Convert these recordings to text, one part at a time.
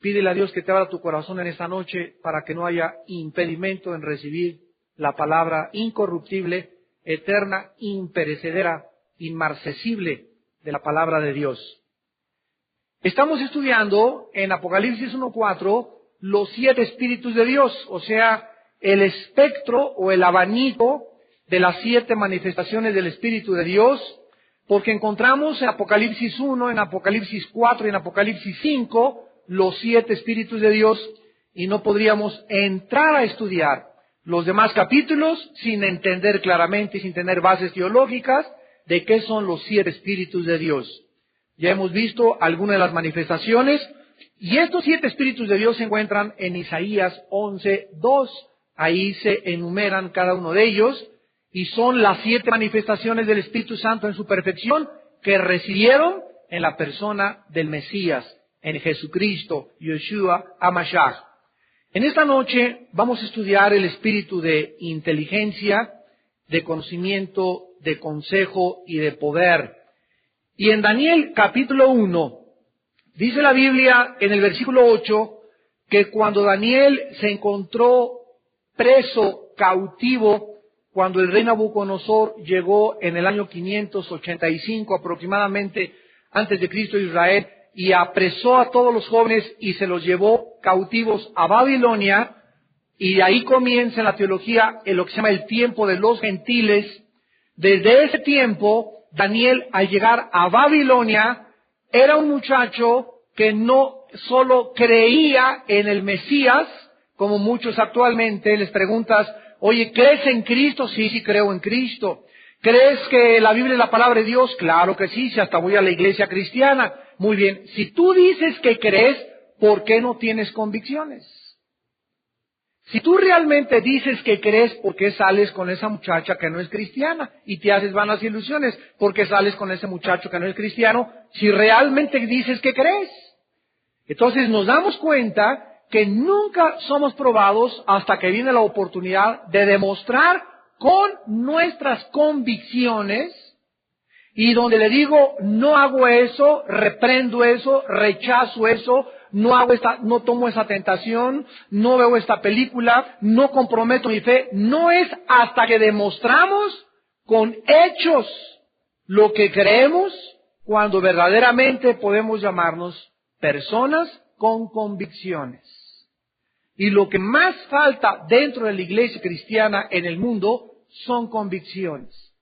Pídele a Dios que te abra tu corazón en esta noche para que no haya impedimento en recibir la palabra incorruptible, eterna, imperecedera, inmarcesible de la palabra de Dios. Estamos estudiando en Apocalipsis 1:4 los 7 espíritus de Dios, o sea, el espectro o el abanico de las 7 manifestaciones del Espíritu de Dios, porque encontramos en Apocalipsis 1, en Apocalipsis 4 y en Apocalipsis 5 los 7 espíritus de Dios, y no podríamos entrar a estudiar los demás capítulos sin entender claramente y sin tener bases teológicas de qué son los 7 espíritus de Dios. Ya hemos visto algunas de las manifestaciones, y estos 7 espíritus de Dios se encuentran en Isaías 11:2. Ahí se enumeran cada uno de ellos, y son las 7 manifestaciones del Espíritu Santo en su perfección que recibieron en la persona del Mesías, en Jesucristo, Yeshua HaMashiach. En esta noche vamos a estudiar el espíritu de inteligencia, de conocimiento, de consejo y de poder. Y en Daniel capítulo 1, dice la Biblia en el versículo 8, que cuando Daniel se encontró preso, cautivo, cuando el rey Nabucodonosor llegó en el año 585 aproximadamente antes de Cristo a Israel, y apresó a todos los jóvenes y se los llevó cautivos a Babilonia, y de ahí comienza en la teología en lo que se llama el tiempo de los gentiles. Desde ese tiempo, Daniel, al llegar a Babilonia, era un muchacho que no solo creía en el Mesías, como muchos actualmente. Les preguntas, oye, ¿crees en Cristo? Sí, sí creo en Cristo. ¿Crees que la Biblia es la palabra de Dios? Claro que sí, si hasta voy a la iglesia cristiana. Muy bien, si tú dices que crees, ¿por qué no tienes convicciones? Si tú realmente dices que crees, ¿por qué sales con esa muchacha que no es cristiana? Y te haces vanas ilusiones, ¿por qué sales con ese muchacho que no es cristiano? Si realmente dices que crees. Entonces nos damos cuenta que nunca somos probados hasta que viene la oportunidad de demostrar con nuestras convicciones, y donde le digo, no hago eso, reprendo eso, rechazo eso, no tomo esa tentación, no veo esta película, no comprometo mi fe. No es hasta que demostramos con hechos lo que creemos cuando verdaderamente podemos llamarnos personas con convicciones. Y lo que más falta dentro de la iglesia cristiana en el mundo son convicciones.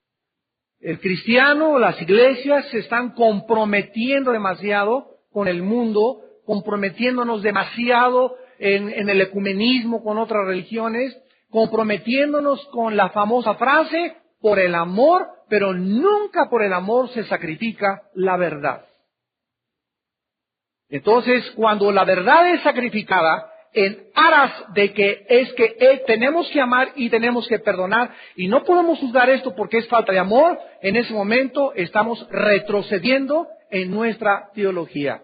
El cristiano, las iglesias se están comprometiendo demasiado con el mundo, comprometiéndonos demasiado en el ecumenismo con otras religiones, comprometiéndonos con la famosa frase, por el amor, pero nunca por el amor se sacrifica la verdad. Entonces, cuando la verdad es sacrificada, en aras de que tenemos que amar y tenemos que perdonar, y no podemos juzgar esto porque es falta de amor, en ese momento estamos retrocediendo en nuestra teología.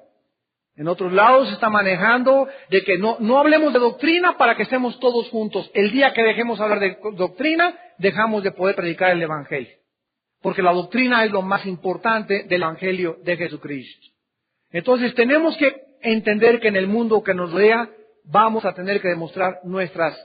En otros lados se está manejando de que no hablemos de doctrina para que estemos todos juntos. El día que dejemos hablar de doctrina, dejamos de poder predicar el Evangelio. Porque la doctrina es lo más importante del Evangelio de Jesucristo. Entonces tenemos que entender que en el mundo que nos rodea vamos a tener que demostrar nuestras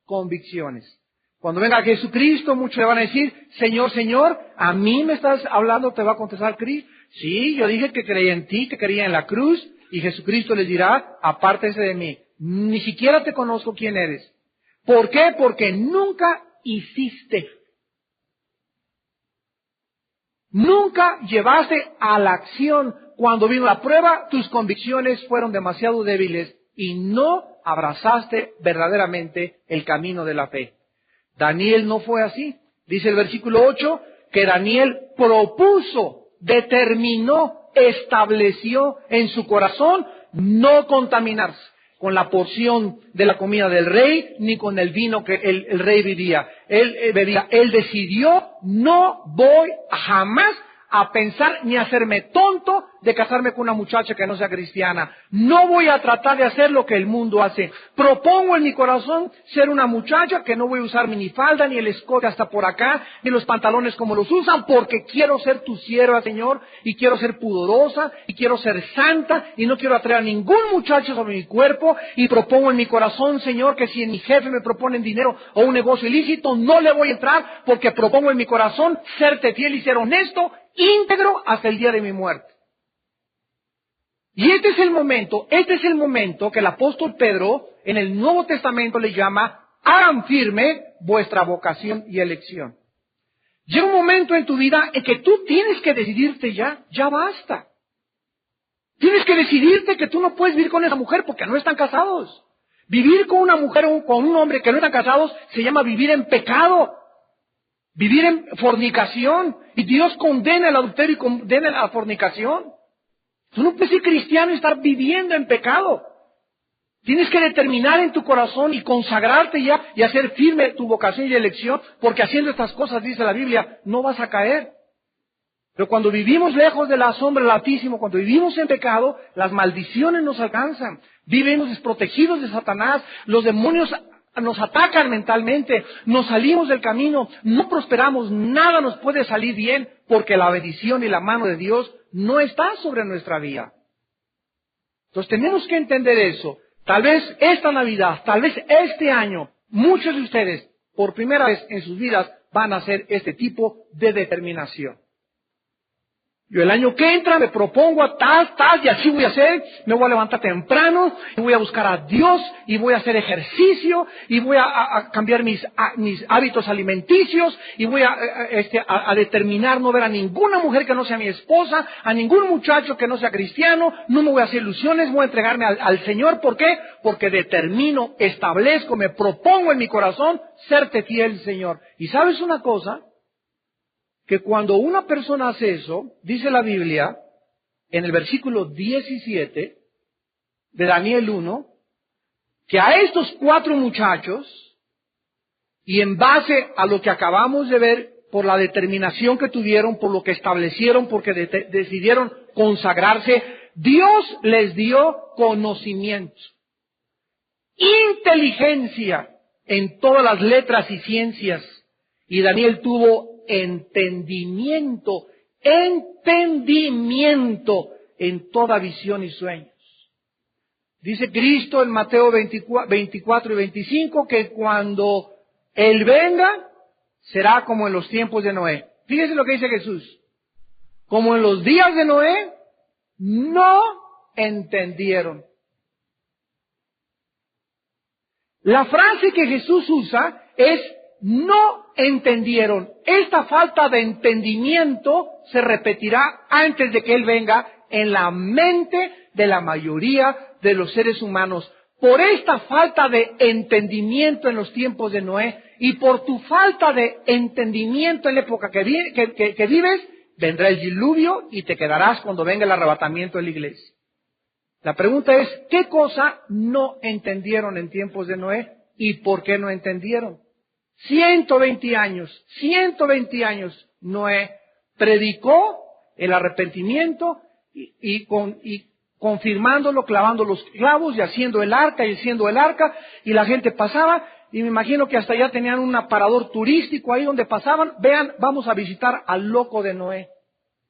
convicciones. Cuando venga Jesucristo, muchos le van a decir, Señor, Señor, ¿a mí me estás hablando? ¿Te va a contestar Cristo? Sí, yo dije que creía en ti, que creía en la cruz, y Jesucristo les dirá, apártese de mí, ni siquiera te conozco quién eres. ¿Por qué? Porque nunca hiciste. Nunca llevaste a la acción. Cuando vino la prueba, tus convicciones fueron demasiado débiles y no abrazaste verdaderamente el camino de la fe. Daniel no fue así. Dice el versículo 8 que Daniel propuso, determinó, estableció en su corazón no contaminarse con la porción de la comida del rey, ni con el vino que el rey bebía. Él decidió, no voy jamás a pensar ni a hacerme tonto de casarme con una muchacha que no sea cristiana. No voy a tratar de hacer lo que el mundo hace. Propongo en mi corazón ser una muchacha que no voy a usar minifalda, ni el escote hasta por acá, ni los pantalones como los usan, porque quiero ser tu sierva, Señor, y quiero ser pudorosa, y quiero ser santa, y no quiero atraer a ningún muchacho sobre mi cuerpo, y propongo en mi corazón, Señor, que si mi jefe me proponen dinero o un negocio ilícito, no le voy a entrar, porque propongo en mi corazón serte fiel y ser honesto, íntegro hasta el día de mi muerte. Y este es el momento que el apóstol Pedro en el Nuevo Testamento le llama: hagan firme vuestra vocación y elección. Llega un momento en tu vida en que tú tienes que decidirte ya basta. Tienes que decidirte que tú no puedes vivir con esa mujer porque no están casados. Vivir con una mujer o con un hombre que no están casados se llama vivir en pecado. Vivir en fornicación. Y Dios condena el adulterio y condena la fornicación. Tú no puedes ser cristiano y estar viviendo en pecado. Tienes que determinar en tu corazón y consagrarte ya y hacer firme tu vocación y elección, porque haciendo estas cosas, dice la Biblia, no vas a caer. Pero cuando vivimos lejos de la sombra del Altísimo, cuando vivimos en pecado, las maldiciones nos alcanzan. Vivimos desprotegidos de Satanás, los demonios nos atacan mentalmente, nos salimos del camino, no prosperamos, nada nos puede salir bien, porque la bendición y la mano de Dios no está sobre nuestra vida. Entonces tenemos que entender eso. Tal vez esta Navidad, tal vez este año, muchos de ustedes, por primera vez en sus vidas, van a hacer este tipo de determinación. Yo el año que entra me propongo a tal, y así voy a hacer, me voy a levantar temprano, y voy a buscar a Dios, y voy a hacer ejercicio, y voy a cambiar mis hábitos alimenticios, y voy a determinar no ver a ninguna mujer que no sea mi esposa, a ningún muchacho que no sea cristiano, no me voy a hacer ilusiones, voy a entregarme al Señor. ¿Por qué? Porque determino, establezco, me propongo en mi corazón serte fiel, Señor. ¿Y sabes una cosa? Que cuando una persona hace eso, dice la Biblia, en el versículo 17 de Daniel 1, que a estos 4 muchachos, y en base a lo que acabamos de ver, por la determinación que tuvieron, por lo que establecieron, porque decidieron consagrarse, Dios les dio conocimiento, inteligencia en todas las letras y ciencias, y Daniel tuvo entendimiento en toda visión y sueños. Dice Cristo en Mateo 24 y 25 que cuando Él venga será como en los tiempos de Noé. Fíjese lo que dice Jesús. Como en los días de Noé no entendieron. La frase que Jesús usa es no entendieron. Esta falta de entendimiento se repetirá antes de que Él venga en la mente de la mayoría de los seres humanos. Por esta falta de entendimiento en los tiempos de Noé y por tu falta de entendimiento en la época que vives, vendrá el diluvio y te quedarás cuando venga el arrebatamiento de la iglesia. La pregunta es, ¿qué cosa no entendieron en tiempos de Noé y por qué no entendieron? 120 años, Noé predicó el arrepentimiento y confirmándolo, clavando los clavos y haciendo el arca, y la gente pasaba, y me imagino que hasta allá tenían un aparador turístico ahí donde pasaban. Vean, vamos a visitar al loco de Noé,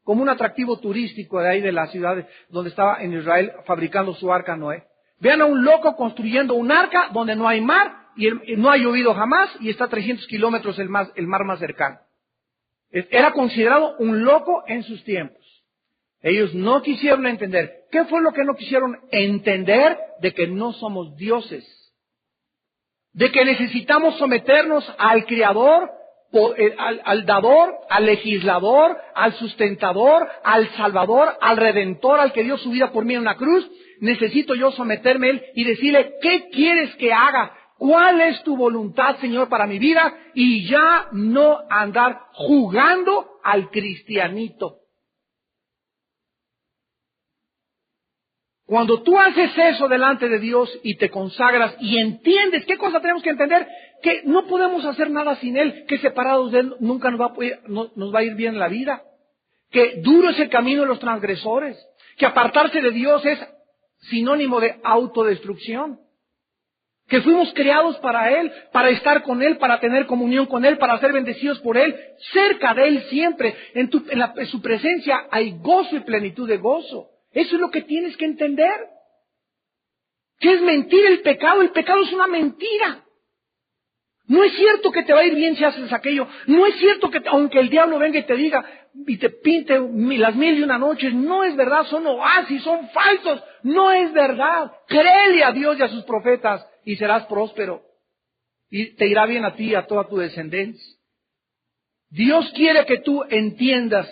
como un atractivo turístico de ahí de la ciudad donde estaba en Israel fabricando su arca Noé. Vean a un loco construyendo un arca donde no hay mar, y no ha llovido jamás, y está a 300 kilómetros el mar más cercano. Era considerado un loco en sus tiempos. Ellos no quisieron entender. ¿Qué fue lo que no quisieron entender? De que no somos dioses. De que necesitamos someternos al Creador, al Dador, al Legislador, al Sustentador, al Salvador, al Redentor, al que dio su vida por mí en una cruz. Necesito yo someterme a Él y decirle, ¿qué quieres que haga? ¿Cuál es tu voluntad, Señor, para mi vida? Y ya no andar jugando al cristianito. Cuando tú haces eso delante de Dios y te consagras y entiendes, ¿qué cosa tenemos que entender? Que no podemos hacer nada sin Él, que separados de Él nunca nos va a ir bien en la vida. que duro es el camino de los transgresores, que apartarse de Dios es sinónimo de autodestrucción, que fuimos creados para Él, para estar con Él, para tener comunión con Él, para ser bendecidos por Él, cerca de Él siempre. En su presencia hay gozo y plenitud de gozo. Eso es lo que tienes que entender. ¿Qué es mentir el pecado? El pecado es una mentira. No es cierto que te va a ir bien si haces aquello. No es cierto que aunque el diablo venga y te diga y te pinte las 1001 noches, no es verdad, son oasis, son falsos. No es verdad. Créele a Dios y a sus profetas y serás próspero. Y te irá bien a ti y a toda tu descendencia. Dios quiere que tú entiendas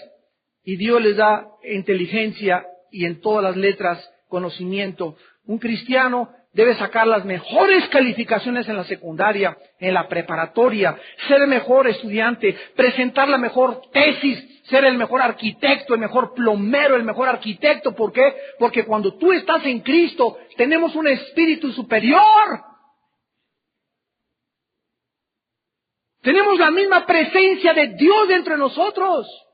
y Dios les da inteligencia y en todas las letras conocimiento. Un cristiano debe sacar las mejores calificaciones en la secundaria, en la preparatoria, ser el mejor estudiante, presentar la mejor tesis, ser el mejor arquitecto, el mejor plomero, el mejor arquitecto. ¿Por qué? Porque cuando tú estás en Cristo, tenemos un espíritu superior. Tenemos la misma presencia de Dios dentro de nosotros.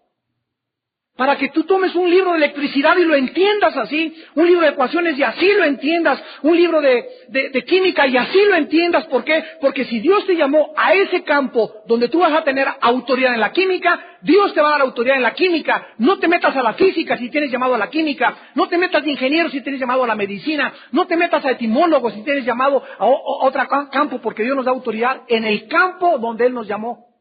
Para que tú tomes un libro de electricidad y lo entiendas así, un libro de ecuaciones y así lo entiendas, un libro de química y así lo entiendas. ¿Por qué? Porque si Dios te llamó a ese campo donde tú vas a tener autoridad en la química, Dios te va a dar autoridad en la química. No te metas a la física si tienes llamado a la química, no te metas de ingeniero si tienes llamado a la medicina, no te metas a etimólogo si tienes llamado a otro campo, porque Dios nos da autoridad en el campo donde Él nos llamó.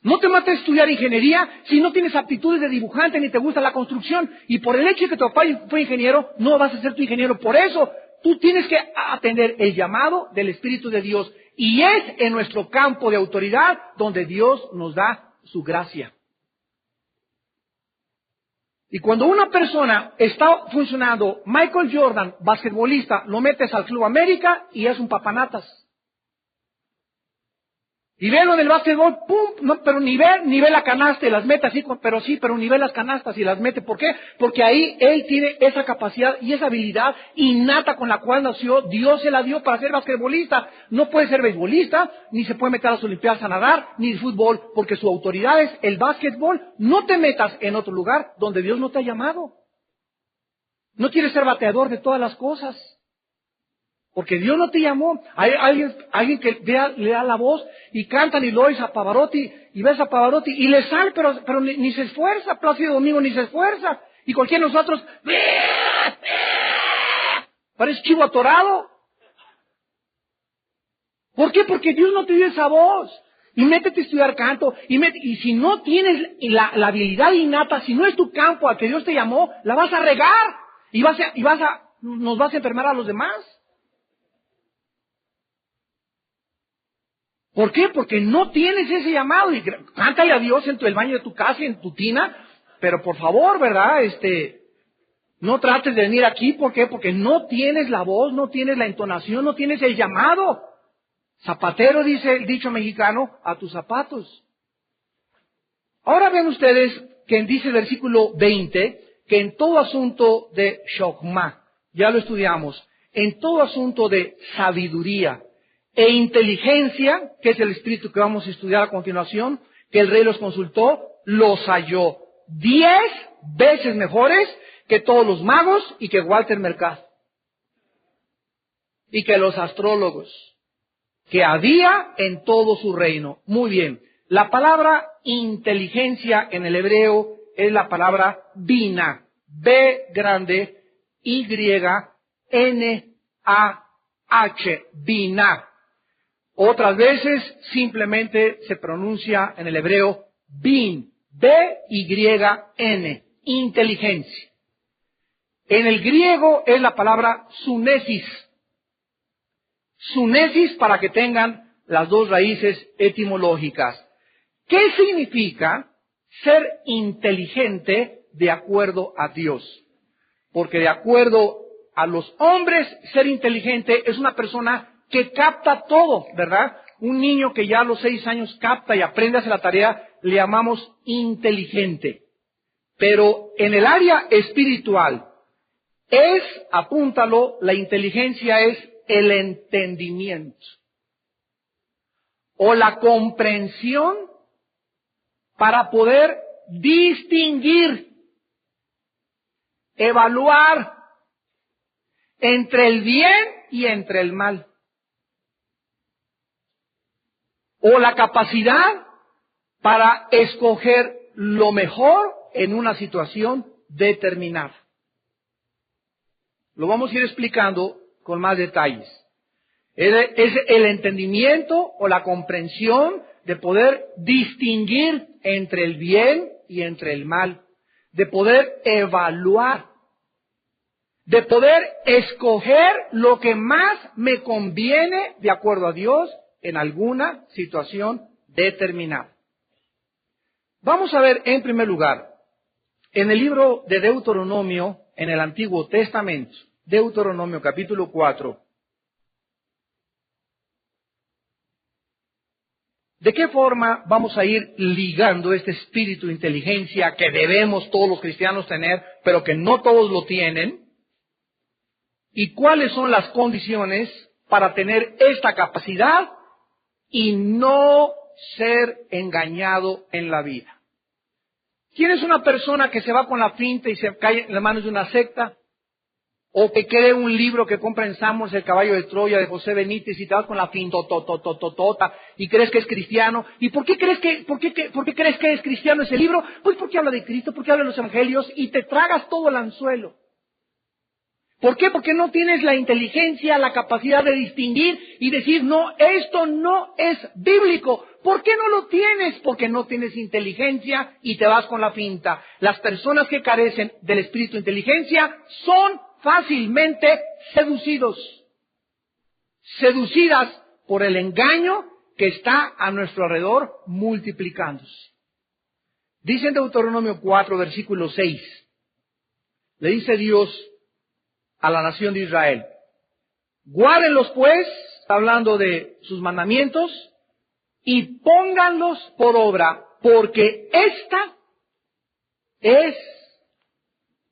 No te mates a estudiar ingeniería si no tienes aptitudes de dibujante ni te gusta la construcción. Y por el hecho de que tu papá fue ingeniero, no vas a ser tu ingeniero. Por eso, tú tienes que atender el llamado del Espíritu de Dios. Y es en nuestro campo de autoridad donde Dios nos da su gracia. Y cuando una persona está funcionando, Michael Jordan, basquetbolista, lo metes al Club América y es un papanatas. Y velo en el básquetbol, ¡pum! No, pero ni ve la canasta y las mete así, pero ni ve las canastas y las mete. ¿Por qué? Porque ahí él tiene esa capacidad y esa habilidad innata con la cual nació. Dios se la dio para ser basquetbolista. No puede ser beisbolista, ni se puede meter a las olimpiadas a nadar, ni de fútbol, porque su autoridad es el básquetbol. No te metas en otro lugar donde Dios no te ha llamado. No quieres ser bateador de todas las cosas. Porque Dios no te llamó. Hay alguien que le da la voz y cantan y lo oyes a Pavarotti y ves a Pavarotti y le sale, pero ni se esfuerza. Plácido Domingo ni se esfuerza. Y cualquiera de nosotros parece chivo atorado. ¿Por qué? Porque Dios no te dio esa voz. Y métete a estudiar canto. Y si no tienes la habilidad innata, si no es tu campo al que Dios te llamó, la vas a regar. Nos vas a enfermar a los demás. ¿Por qué? Porque no tienes ese llamado. Y cántale a Dios en el baño de tu casa, en tu tina. Pero por favor, ¿verdad? No trates de venir aquí. ¿Por qué? Porque no tienes la voz, no tienes la entonación, no tienes el llamado. Zapatero, dice el dicho mexicano, a tus zapatos. Ahora ven ustedes que dice el versículo 20, que en todo asunto de shokma, ya lo estudiamos, en todo asunto de sabiduría e inteligencia, que es el espíritu que vamos a estudiar a continuación, que el rey los consultó, los halló 10 veces mejores que todos los magos y que Walter Mercado y que los astrólogos que había en todo su reino. Muy bien, la palabra inteligencia en el hebreo es la palabra bina, B grande, Y, N, A, H, bina. Otras veces simplemente se pronuncia en el hebreo bin, B-Y-N, inteligencia. En el griego es la palabra sunesis. Sunesis para que tengan las dos raíces etimológicas. ¿Qué significa ser inteligente de acuerdo a Dios? Porque de acuerdo a los hombres, ser inteligente es una persona que capta todo, ¿verdad? Un niño que ya a los 6 años capta y aprende a hacer la tarea, le llamamos inteligente. Pero en el área espiritual, apúntalo, la inteligencia es el entendimiento o la comprensión para poder distinguir, evaluar entre el bien y entre el mal. O la capacidad para escoger lo mejor en una situación determinada. Lo vamos a ir explicando con más detalles. Es el entendimiento o la comprensión de poder distinguir entre el bien y entre el mal, de poder evaluar, de poder escoger lo que más me conviene de acuerdo a Dios en alguna situación determinada. Vamos a ver en primer lugar, en el libro de Deuteronomio, en el Antiguo Testamento, Deuteronomio capítulo 4, ¿de qué forma vamos a ir ligando este espíritu de inteligencia que debemos todos los cristianos tener, pero que no todos lo tienen? ¿Y cuáles son las condiciones para tener esta capacidad y no ser engañado en la vida? ¿Quién es una persona que se va con la finta y se cae en las manos de una secta? O que cree un libro que compra en Samos, El caballo de Troya, de José Benítez, y te vas con la finta y crees que es cristiano. ¿Y por qué crees que es cristiano ese libro? Pues porque habla de Cristo, porque habla de los evangelios, y te tragas todo el anzuelo. ¿Por qué? Porque no tienes la inteligencia, la capacidad de distinguir y decir, no, esto no es bíblico. ¿Por qué no lo tienes? Porque no tienes inteligencia y te vas con la finta. Las personas que carecen del espíritu de inteligencia son fácilmente seducidas por el engaño que está a nuestro alrededor multiplicándose. Dice en Deuteronomio 4, versículo 6, le dice Dios a la nación de Israel: guárdenlos pues, está hablando de sus mandamientos, y pónganlos por obra, porque esta es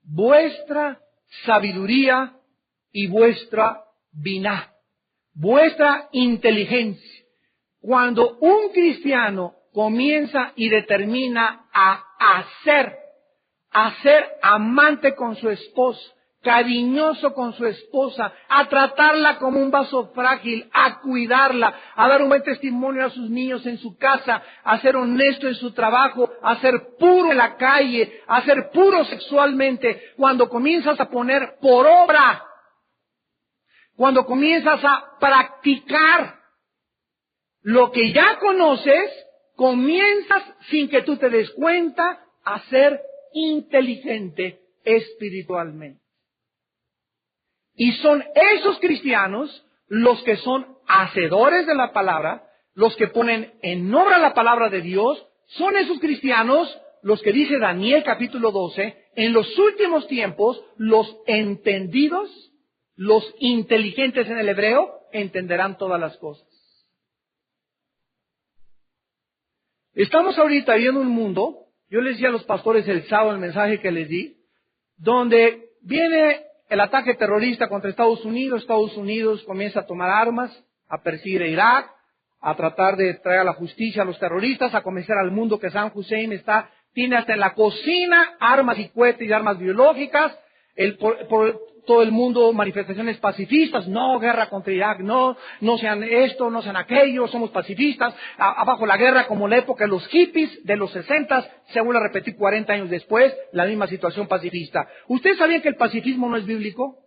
vuestra sabiduría y vuestra biná, vuestra inteligencia. Cuando un cristiano comienza y determina a ser amante con su esposa, cariñoso con su esposa, a tratarla como un vaso frágil, a cuidarla, a dar un buen testimonio a sus niños en su casa, a ser honesto en su trabajo, a ser puro en la calle, a ser puro sexualmente. Cuando comienzas a poner por obra, cuando comienzas a practicar lo que ya conoces, comienzas sin que tú te des cuenta a ser inteligente espiritualmente. Y son esos cristianos los que son hacedores de la palabra, los que ponen en obra la palabra de Dios. Son esos cristianos los que dice Daniel capítulo 12, en los últimos tiempos los entendidos, los inteligentes en el hebreo, entenderán todas las cosas. Estamos ahorita viendo un mundo, yo les decía a los pastores el sábado el mensaje que les di, donde viene el ataque terrorista contra Estados Unidos comienza a tomar armas, a perseguir a Irak, a tratar de traer a la justicia a los terroristas, a convencer al mundo que Saddam Hussein tiene hasta en la cocina armas y cohetes y armas biológicas, por todo el mundo manifestaciones pacifistas, no guerra contra Irak, no sean esto, no sean aquello, somos pacifistas, abajo la guerra como la época de los hippies de los 60, se vuelve a repetir 40 años después, la misma situación pacifista. ¿Ustedes sabían que el pacifismo no es bíblico?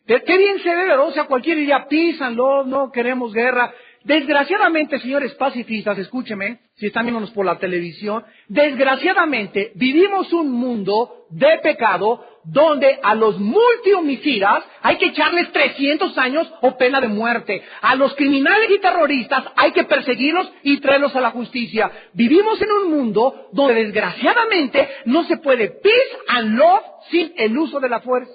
¿Qué bien se ve? O sea, cualquier día písanlo, no queremos guerra. Desgraciadamente, señores pacifistas, escúcheme, si están viéndonos por la televisión, desgraciadamente vivimos un mundo de pecado donde a los multihomicidas hay que echarles 300 años o pena de muerte. A los criminales y terroristas hay que perseguirlos y traerlos a la justicia. Vivimos en un mundo donde desgraciadamente no se puede peace and love sin el uso de la fuerza.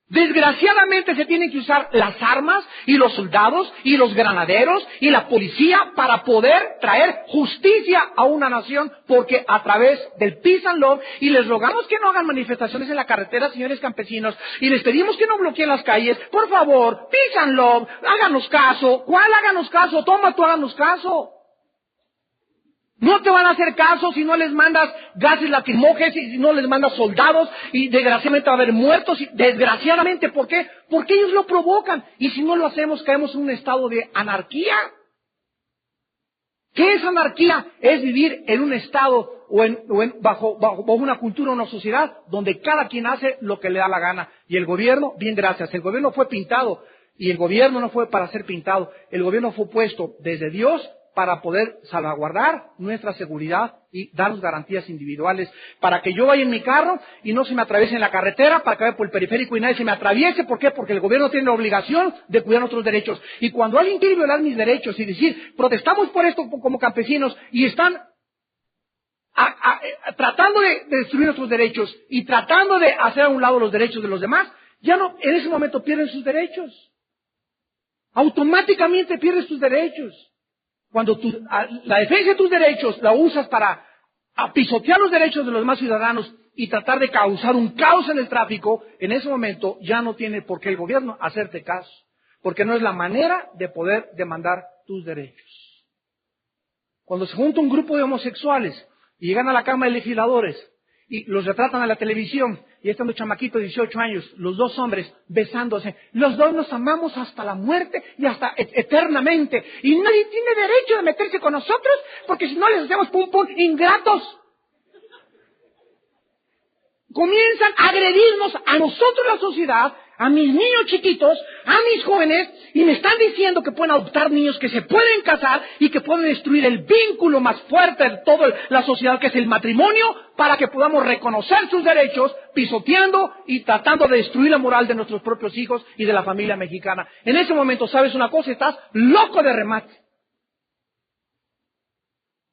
Desgraciadamente se tienen que usar las armas y los soldados y los granaderos y la policía para poder traer justicia a una nación, porque a través del peace and love, y les rogamos que no hagan manifestaciones en la carretera, señores campesinos, y les pedimos que no bloqueen las calles, por favor, peace and love, háganos caso. ¿Cuál háganos caso? Toma tú, háganos caso. No te van a hacer caso si no les mandas gases lacrimógenos y si no les mandas soldados y desgraciadamente va a haber muertos. Desgraciadamente, ¿por qué? Porque ellos lo provocan. Y si no lo hacemos, caemos en un estado de anarquía. ¿Qué es anarquía? Es vivir en un estado bajo una cultura, una sociedad donde cada quien hace lo que le da la gana. Y el gobierno, bien gracias, el gobierno fue pintado y el gobierno no fue para ser pintado. El gobierno fue puesto desde Dios para poder salvaguardar nuestra seguridad y darnos garantías individuales, para que yo vaya en mi carro y no se me atraviese en la carretera, para que vaya por el periférico y nadie se me atraviese. ¿Por qué? Porque el gobierno tiene la obligación de cuidar nuestros derechos. Y cuando alguien quiere violar mis derechos y decir, protestamos por esto como campesinos, y están tratando de destruir nuestros derechos y tratando de hacer a un lado los derechos de los demás, ya no, en ese momento pierden sus derechos. Automáticamente pierdes tus derechos. Cuando la defensa de tus derechos la usas para pisotear los derechos de los demás ciudadanos y tratar de causar un caos en el tráfico, en ese momento ya no tiene por qué el gobierno hacerte caso, porque no es la manera de poder demandar tus derechos. Cuando se junta un grupo de homosexuales y llegan a la Cámara de Legisladores y los retratan a la televisión, y están los chamaquitos de 18 años, los dos hombres besándose, los dos nos amamos hasta la muerte y hasta eternamente, y nadie tiene derecho de meterse con nosotros, porque si no les hacemos pum pum, ingratos. Comienzan a agredirnos a nosotros, la sociedad, a mis niños chiquitos, a mis jóvenes, y me están diciendo que pueden adoptar niños, que se pueden casar y que pueden destruir el vínculo más fuerte de toda la sociedad, que es el matrimonio, para que podamos reconocer sus derechos, pisoteando y tratando de destruir la moral de nuestros propios hijos y de la familia mexicana. En ese momento, ¿sabes una cosa? Estás loco de remate.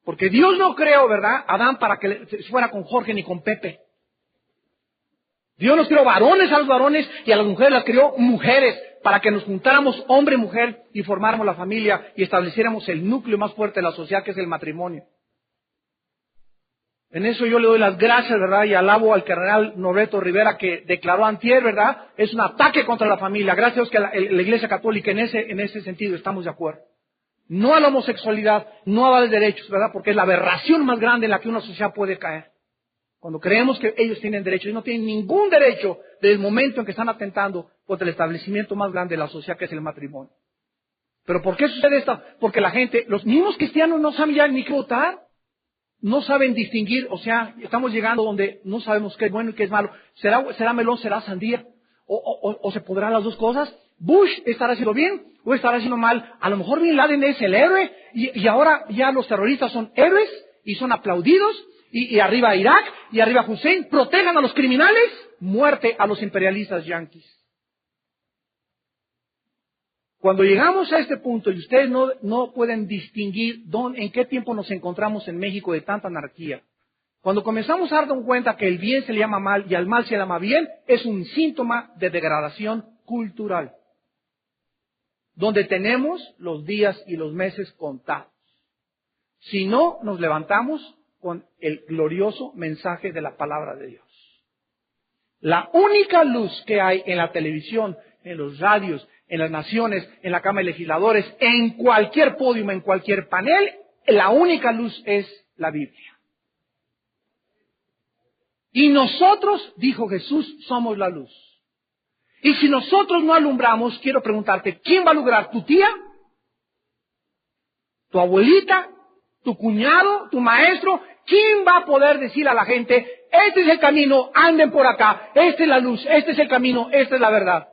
Porque Dios no creó, ¿verdad?, a Adán para que fuera con Jorge ni con Pepe. Dios nos creó varones a los varones y a las mujeres las creó mujeres, para que nos juntáramos hombre y mujer y formáramos la familia y estableciéramos el núcleo más fuerte de la sociedad, que es el matrimonio. En eso yo le doy las gracias, ¿verdad? Y alabo al cardenal Norberto Rivera, que declaró antier, ¿verdad? Es un ataque contra la familia. Gracias a Dios que la Iglesia Católica en ese sentido estamos de acuerdo. No a la homosexualidad, no a los derechos, ¿verdad? Porque es la aberración más grande en la que una sociedad puede caer. Cuando creemos que ellos tienen derecho, y no tienen ningún derecho desde el momento en que están atentando contra el establecimiento más grande de la sociedad, que es el matrimonio. ¿Pero por qué sucede esto? Porque la gente, los mismos cristianos no saben ya ni qué votar, no saben distinguir, o sea, estamos llegando donde no sabemos qué es bueno y qué es malo. ¿Será melón, será sandía? ¿O se podrán las dos cosas? ¿Bush estará haciendo bien o estará haciendo mal? A lo mejor Bin Laden es el héroe y ahora ya los terroristas son héroes y son aplaudidos. Y arriba Irak, y arriba Hussein, protejan a los criminales, muerte a los imperialistas yanquis. Cuando llegamos a este punto y ustedes no pueden distinguir en qué tiempo nos encontramos en México de tanta anarquía, cuando comenzamos a darnos cuenta que el bien se le llama mal y al mal se le llama bien, es un síntoma de degradación cultural, donde tenemos los días y los meses contados. Si no nos levantamos con el glorioso mensaje de la palabra de Dios. La única luz que hay en la televisión, en los radios, en las naciones, en la Cámara de Legisladores, en cualquier podio, en cualquier panel, la única luz es la Biblia. Y nosotros, dijo Jesús, somos la luz. Y si nosotros no alumbramos, quiero preguntarte, ¿quién va a alumbrar? ¿Tu tía? ¿Tu abuelita? ¿Tu cuñado? ¿Tu maestro? ¿Quién va a poder decir a la gente, este es el camino, anden por acá, esta es la luz, este es el camino, esta es la verdad?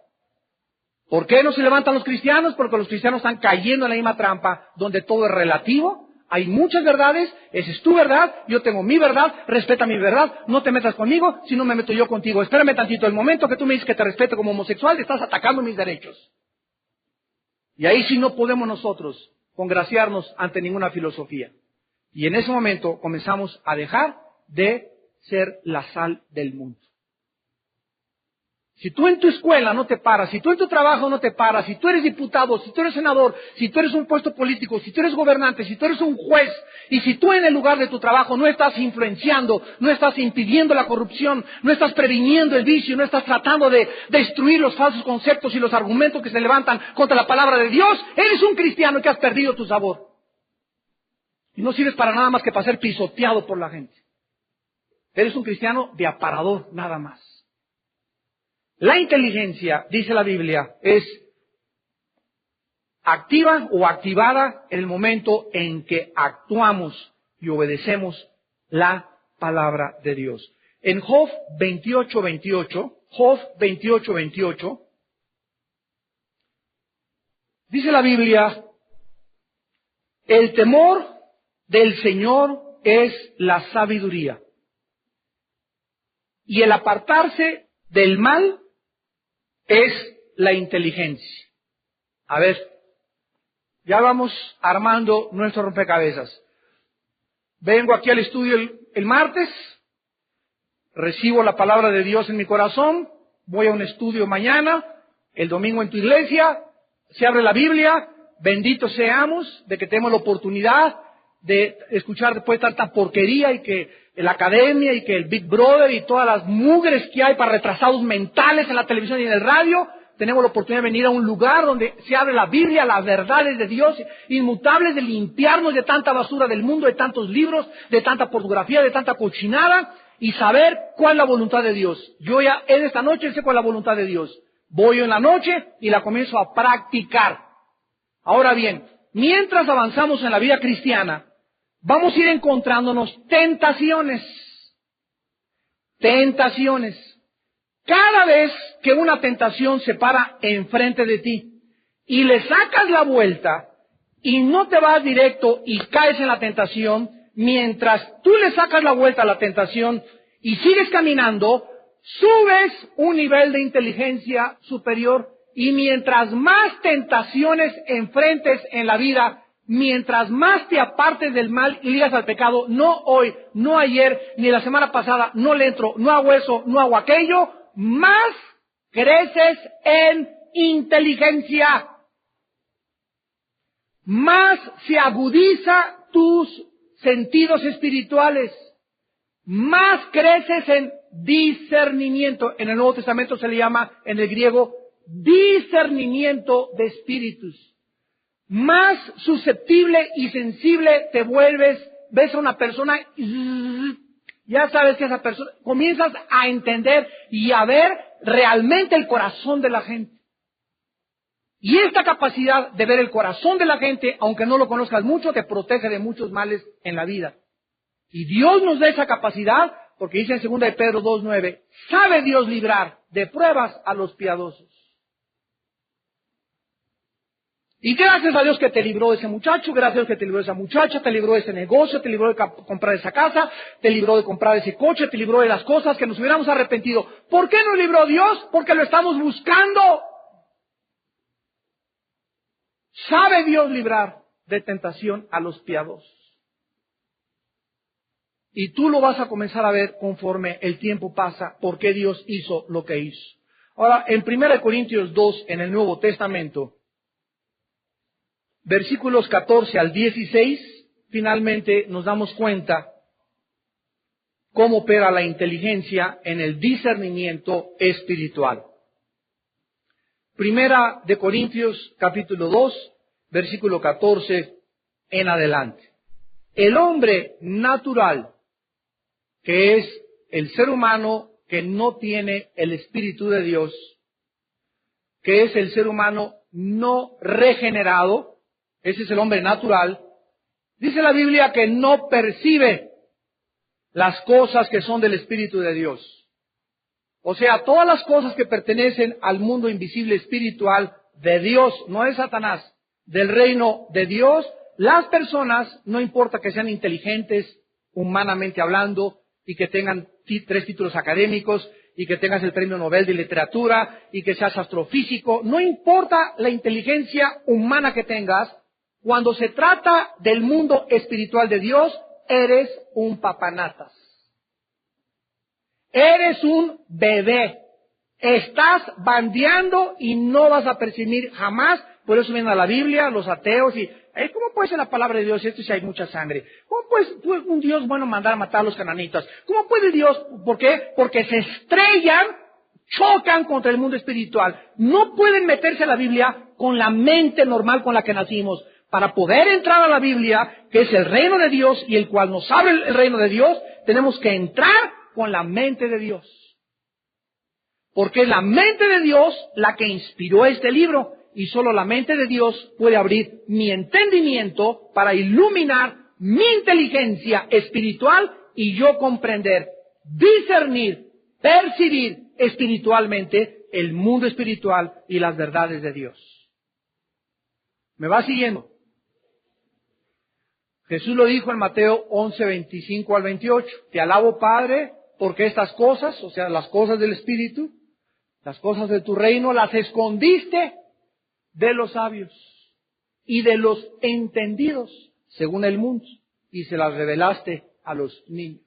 ¿Por qué no se levantan los cristianos? Porque los cristianos están cayendo en la misma trampa, donde todo es relativo. Hay muchas verdades, esa es tu verdad, yo tengo mi verdad, respeta mi verdad, no te metas conmigo, si no me meto yo contigo. Espérame tantito, el momento que tú me dices que te respeto como homosexual, te estás atacando mis derechos. Y ahí sí no podemos nosotros congraciarnos ante ninguna filosofía. Y en ese momento comenzamos a dejar de ser la sal del mundo. Si tú en tu escuela no te paras, si tú en tu trabajo no te paras, si tú eres diputado, si tú eres senador, si tú eres un puesto político, si tú eres gobernante, si tú eres un juez, y si tú en el lugar de tu trabajo no estás influenciando, no estás impidiendo la corrupción, no estás previniendo el vicio, no estás tratando de destruir los falsos conceptos y los argumentos que se levantan contra la palabra de Dios, eres un cristiano que has perdido tu sabor. Y no sirves para nada más que para ser pisoteado por la gente. Eres un cristiano de aparador, nada más. La inteligencia, dice la Biblia, es activa o activada en el momento en que actuamos y obedecemos la palabra de Dios. En Job 28:28, dice la Biblia, el temor del Señor es la sabiduría, y el apartarse del mal es la inteligencia. A ver, ya vamos armando nuestro rompecabezas. Vengo aquí al estudio el martes, recibo la palabra de Dios en mi corazón, voy a un estudio mañana, el domingo en tu iglesia, se abre la Biblia, benditos seamos de que tenemos la oportunidad de escuchar después tanta porquería y que la academia y que el Big Brother y todas las mugres que hay para retrasados mentales en la televisión y en el radio. Tenemos la oportunidad de venir a un lugar donde se abre la Biblia, las verdades de Dios, inmutables, de limpiarnos de tanta basura del mundo, de tantos libros, de tanta pornografía, de tanta cochinada, y saber cuál es la voluntad de Dios. Yo ya en esta noche sé cuál es la voluntad de Dios. Voy en la noche y la comienzo a practicar. Ahora bien, mientras avanzamos en la vida cristiana, vamos a ir encontrándonos tentaciones. Cada vez que una tentación se para enfrente de ti y le sacas la vuelta y no te vas directo y caes en la tentación, mientras tú le sacas la vuelta a la tentación y sigues caminando, subes un nivel de inteligencia superior, y mientras más tentaciones enfrentes en la vida, mientras más te apartes del mal y ligas al pecado, no hoy, no ayer, ni la semana pasada, no le entro, no hago eso, no hago aquello, más creces en inteligencia. Más se agudiza tus sentidos espirituales. Más creces en discernimiento. En el Nuevo Testamento se le llama, en el griego, discernimiento de espíritus. Más susceptible y sensible te vuelves, ves a una persona, ya sabes que esa persona, comienzas a entender y a ver realmente el corazón de la gente. Y esta capacidad de ver el corazón de la gente, aunque no lo conozcas mucho, te protege de muchos males en la vida. Y Dios nos da esa capacidad, porque dice en 2 de Pedro 2:9, sabe Dios librar de pruebas a los piadosos. Y gracias a Dios que te libró de ese muchacho, gracias a Dios que te libró de esa muchacha, te libró de ese negocio, te libró de comprar esa casa, te libró de comprar ese coche, te libró de las cosas que nos hubiéramos arrepentido. ¿Por qué nos libró Dios? Porque lo estamos buscando. Sabe Dios librar de tentación a los piadosos. Y tú lo vas a comenzar a ver conforme el tiempo pasa, por qué Dios hizo lo que hizo. Ahora, en 1 Corintios 2, en el Nuevo Testamento, versículos 14 al 16, finalmente nos damos cuenta cómo opera la inteligencia en el discernimiento espiritual. 1 Corintios capítulo 2, versículo 14 en adelante. El hombre natural, que es el ser humano que no tiene el Espíritu de Dios, que es el ser humano no regenerado, ese es el hombre natural, dice la Biblia que no percibe las cosas que son del Espíritu de Dios. O sea, todas las cosas que pertenecen al mundo invisible espiritual de Dios, no de Satanás, del reino de Dios, las personas, no importa que sean inteligentes, humanamente hablando, y que tengan 3 títulos académicos, y que tengas el premio Nobel de literatura, y que seas astrofísico, no importa la inteligencia humana que tengas, cuando se trata del mundo espiritual de Dios, eres un papanatas. Eres un bebé. Estás bandeando y no vas a percibir jamás. Por eso vienen a la Biblia los ateos y ¿cómo puede ser la palabra de Dios esto si hay mucha sangre? ¿Cómo puede un Dios bueno mandar a matar a los cananitas? ¿Cómo puede Dios? ¿Por qué? Porque se estrellan, chocan contra el mundo espiritual. No pueden meterse a la Biblia con la mente normal con la que nacimos. Para poder entrar a la Biblia, que es el reino de Dios y el cual nos abre el reino de Dios, tenemos que entrar con la mente de Dios. Porque es la mente de Dios la que inspiró este libro y solo la mente de Dios puede abrir mi entendimiento para iluminar mi inteligencia espiritual y yo comprender, discernir, percibir espiritualmente el mundo espiritual y las verdades de Dios. ¿Me va siguiendo? Jesús lo dijo en Mateo 11, 25 al 28. Te alabo, Padre, porque estas cosas, o sea, las cosas del Espíritu, las cosas de tu reino, las escondiste de los sabios y de los entendidos, según el mundo, y se las revelaste a los niños.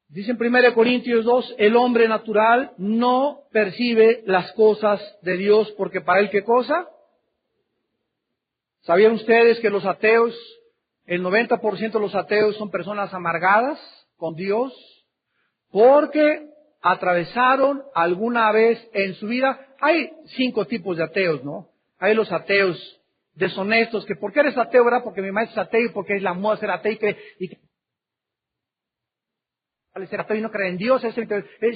Dice en 1 Corintios 2, el hombre natural no percibe las cosas de Dios, porque para él, ¿qué cosa? ¿Sabían ustedes que los ateos, el 90% de los ateos son personas amargadas con Dios? Porque atravesaron alguna vez en su vida, hay 5 tipos de ateos, ¿no? Hay los ateos deshonestos, que ¿por qué eres ateo, verdad? Porque mi maestro es ateo y porque es la moda ser ateo y que al ser ateo y no creer en Dios es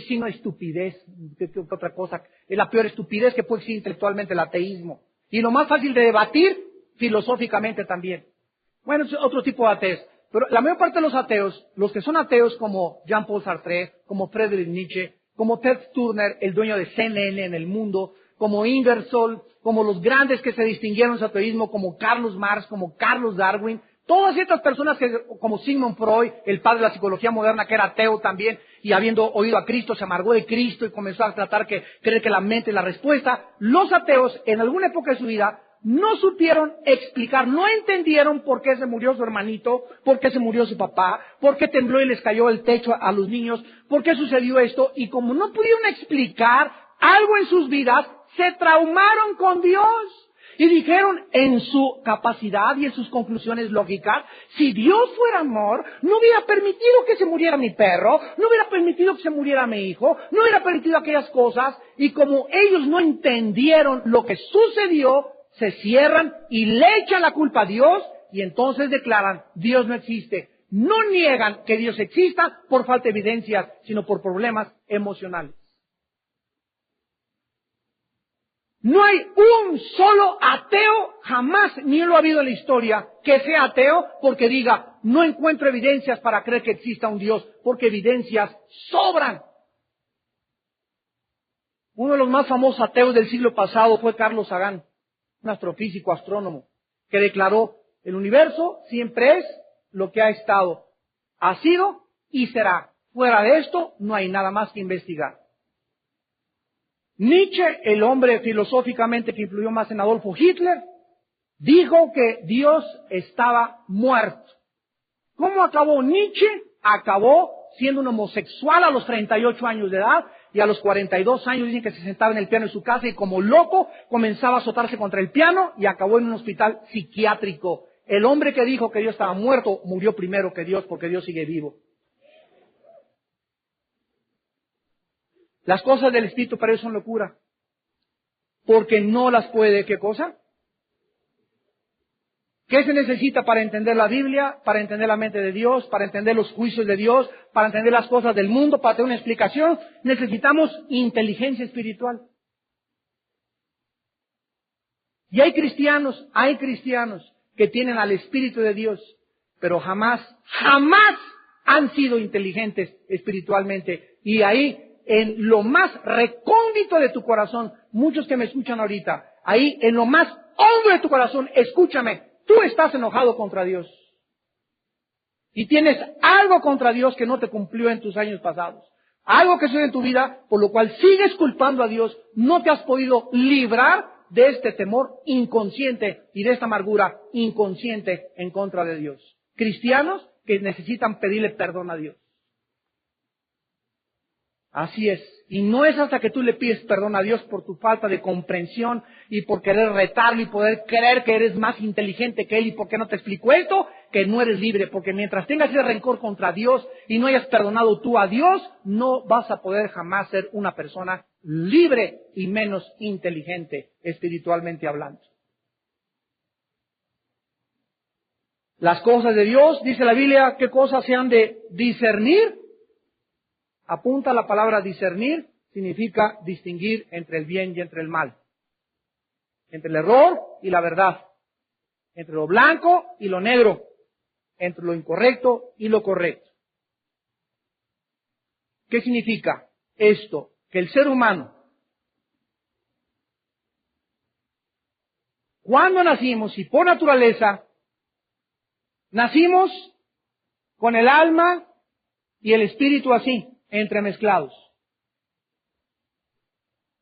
signo de estupidez, que otra cosa, es la peor estupidez que puede existir intelectualmente el ateísmo. Y lo más fácil de debatir filosóficamente también. Bueno, es otro tipo de ateos. Pero la mayor parte de los ateos, los que son ateos como Jean-Paul Sartre, como Friedrich Nietzsche, como Ted Turner, el dueño de CNN en el mundo, como Ingersoll, como los grandes que se distinguieron en su ateísmo, como Carlos Marx, como Carlos Darwin, todas estas personas como Sigmund Freud, el padre de la psicología moderna, que era ateo también, y habiendo oído a Cristo, se amargó de Cristo y comenzó a creer que la mente es la respuesta. Los ateos, en alguna época de su vida, no supieron explicar, no entendieron por qué se murió su hermanito, por qué se murió su papá, por qué tembló y les cayó el techo a los niños, por qué sucedió esto, y como no pudieron explicar algo en sus vidas, se traumaron con Dios. Y dijeron en su capacidad y en sus conclusiones lógicas, si Dios fuera amor, no hubiera permitido que se muriera mi perro, no hubiera permitido que se muriera mi hijo, no hubiera permitido aquellas cosas, y como ellos no entendieron lo que sucedió, se cierran y le echan la culpa a Dios, y entonces declaran, Dios no existe. No niegan que Dios exista por falta de evidencias, sino por problemas emocionales. No hay un solo ateo, jamás, ni lo ha habido en la historia, que sea ateo porque diga, no encuentro evidencias para creer que exista un Dios, porque evidencias sobran. Uno de los más famosos ateos del siglo pasado fue Carlos Sagan, un astrofísico, astrónomo, que declaró, el universo siempre es lo que ha estado, ha sido y será. Fuera de esto, no hay nada más que investigar. Nietzsche, el hombre filosóficamente que influyó más en Adolfo Hitler, dijo que Dios estaba muerto. ¿Cómo acabó Nietzsche? Acabó siendo un homosexual a los 38 años de edad y a los 42 años dicen que se sentaba en el piano en su casa y como loco comenzaba a azotarse contra el piano y acabó en un hospital psiquiátrico. El hombre que dijo que Dios estaba muerto murió primero que Dios porque Dios sigue vivo. Las cosas del Espíritu para ellos son locura. Porque no las puede, ¿qué cosa? ¿Qué se necesita para entender la Biblia? Para entender la mente de Dios, para entender los juicios de Dios, para entender las cosas del mundo, para tener una explicación. Necesitamos inteligencia espiritual. Y hay cristianos que tienen al Espíritu de Dios, pero jamás han sido inteligentes espiritualmente. Y ahí, en lo más recóndito de tu corazón, muchos que me escuchan ahorita, ahí en lo más hondo de tu corazón, escúchame, tú estás enojado contra Dios. Y tienes algo contra Dios que no te cumplió en tus años pasados. Algo que sucede en tu vida, por lo cual sigues culpando a Dios, no te has podido librar de este temor inconsciente y de esta amargura inconsciente en contra de Dios. Cristianos que necesitan pedirle perdón a Dios. Así es. Y no es hasta que tú le pides perdón a Dios por tu falta de comprensión y por querer retarlo y poder creer que eres más inteligente que Él y por qué no te explico esto, que no eres libre. Porque mientras tengas ese rencor contra Dios y no hayas perdonado tú a Dios, no vas a poder jamás ser una persona libre y menos inteligente espiritualmente hablando. Las cosas de Dios, dice la Biblia, ¿qué cosas se han de discernir? Apunta la palabra discernir, significa distinguir entre el bien y entre el mal. Entre el error y la verdad. Entre lo blanco y lo negro. Entre lo incorrecto y lo correcto. ¿Qué significa esto? Que el ser humano, cuando nacimos y por naturaleza, nacimos con el alma y el espíritu así, entremezclados.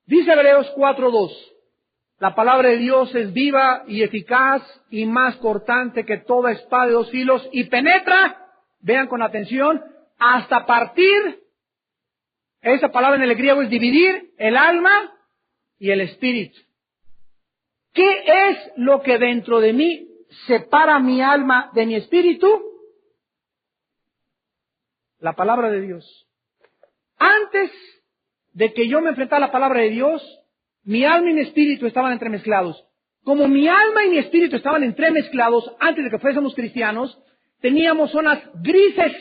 Dice Hebreos 4:2, la palabra de Dios es viva y eficaz y más cortante que toda espada de dos filos y penetra, vean con atención, hasta partir, esa palabra en el griego es dividir el alma y el espíritu. ¿Qué es lo que dentro de mí separa mi alma de mi espíritu? La palabra de Dios. Antes de que yo me enfrentara a la palabra de Dios, mi alma y mi espíritu estaban entremezclados. Como mi alma y mi espíritu estaban entremezclados antes de que fuésemos cristianos, teníamos zonas grises.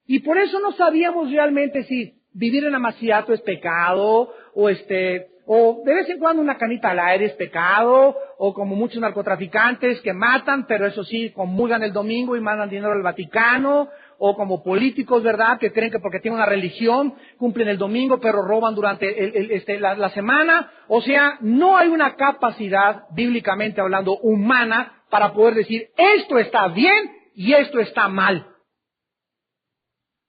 Y por eso no sabíamos realmente si vivir en amaciato es pecado, o de vez en cuando una canita al aire es pecado, o como muchos narcotraficantes que matan, pero eso sí, comulgan el domingo y mandan dinero al Vaticano, o como políticos, ¿verdad?, que creen que porque tienen una religión, cumplen el domingo, pero roban durante la semana. O sea, no hay una capacidad, bíblicamente hablando, humana, para poder decir, esto está bien y esto está mal.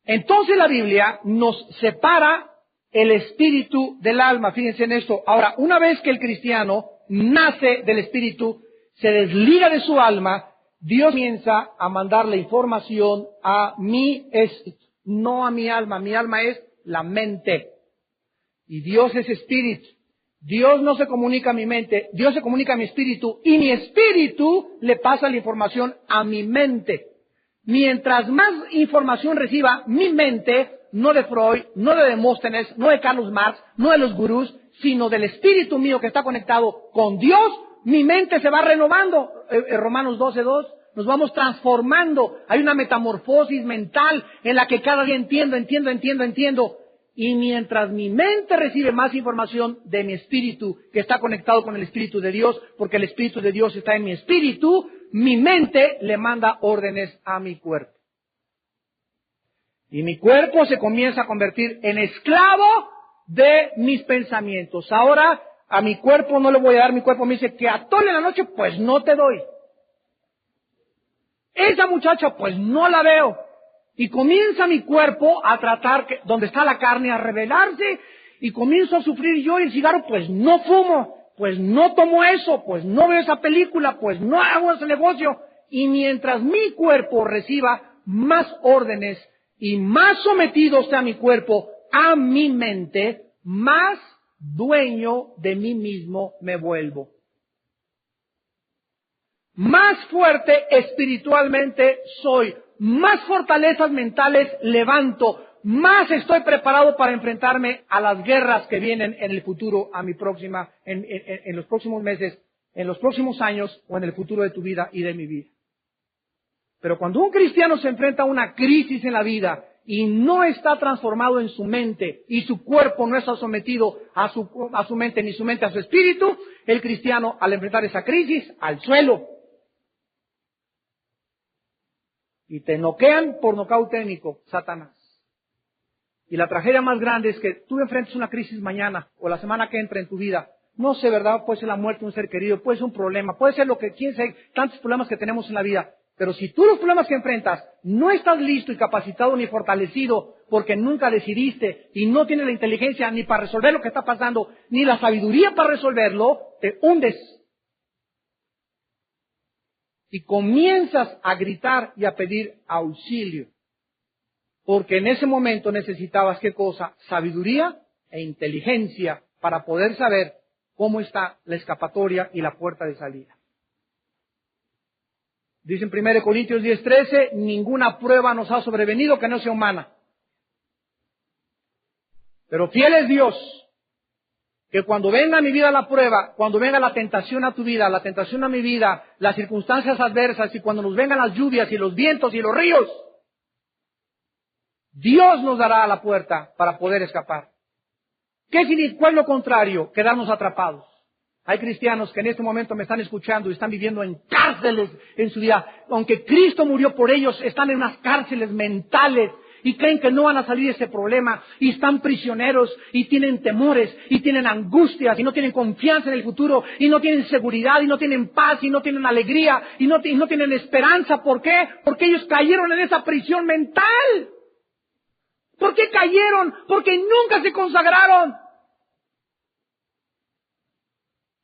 Entonces la Biblia nos separa el espíritu del alma. Fíjense en esto. Ahora, una vez que el cristiano nace del espíritu, se desliga de su alma, Dios comienza a mandarle información a mi espíritu, no a mi alma. Mi alma es la mente. Y Dios es espíritu. Dios no se comunica a mi mente, Dios se comunica a mi espíritu y mi espíritu le pasa la información a mi mente. Mientras más información reciba mi mente, no de Freud, no de Demóstenes, no de Carlos Marx, no de los gurús, sino del espíritu mío que está conectado con Dios, mi mente se va renovando. Romanos 12:2, nos vamos transformando. Hay una metamorfosis mental en la que cada día entiendo. Y mientras mi mente recibe más información de mi espíritu, que está conectado con el espíritu de Dios, porque el espíritu de Dios está en mi espíritu, mi mente le manda órdenes a mi cuerpo. Y mi cuerpo se comienza a convertir en esclavo de mis pensamientos. Ahora a mi cuerpo no le voy a dar, mi cuerpo me dice que atole en la noche, pues no te doy. Esa muchacha, pues no la veo. Y comienza mi cuerpo a tratar, donde está la carne, a rebelarse, y comienzo a sufrir yo. Y el cigarro, pues no fumo, pues no tomo eso, pues no veo esa película, pues no hago ese negocio. Y mientras mi cuerpo reciba más órdenes y más sometido está mi cuerpo a mi mente, más dueño de mí mismo me vuelvo. Más fuerte espiritualmente soy, más fortalezas mentales levanto, más estoy preparado para enfrentarme a las guerras que vienen en el futuro, en los próximos meses, en los próximos años o en el futuro de tu vida y de mi vida. Pero cuando un cristiano se enfrenta a una crisis en la vida y no está transformado en su mente y su cuerpo no está sometido a su mente ni su mente a su espíritu, el cristiano al enfrentar esa crisis, al suelo. Y te noquean por nocaut técnico, Satanás. Y la tragedia más grande es que tú enfrentes una crisis mañana o la semana que entra en tu vida. No sé, ¿verdad? Puede ser la muerte de un ser querido, puede ser un problema, puede ser quién sabe, tantos problemas que tenemos en la vida. Pero si tú los problemas que enfrentas no estás listo y capacitado ni fortalecido porque nunca decidiste y no tienes la inteligencia ni para resolver lo que está pasando, ni la sabiduría para resolverlo, te hundes. Y comienzas a gritar y a pedir auxilio. Porque en ese momento necesitabas, ¿qué cosa? Sabiduría e inteligencia para poder saber cómo está la escapatoria y la puerta de salida. Dice en 1 Corintios 10:13, ninguna prueba nos ha sobrevenido que no sea humana. Pero fiel es Dios, que cuando venga a mi vida la prueba, cuando venga la tentación a tu vida, la tentación a mi vida, las circunstancias adversas y cuando nos vengan las lluvias y los vientos y los ríos, Dios nos dará la puerta para poder escapar. ¿Cuál es lo contrario? Quedarnos atrapados. Hay cristianos que en este momento me están escuchando y están viviendo en cárceles en su vida. Aunque Cristo murió por ellos, están en unas cárceles mentales y creen que no van a salir de ese problema y están prisioneros y tienen temores y tienen angustias y no tienen confianza en el futuro y no tienen seguridad y no tienen paz y no tienen alegría y no tienen esperanza. ¿Por qué? Porque ellos cayeron en esa prisión mental. ¿Por qué cayeron? Porque nunca se consagraron.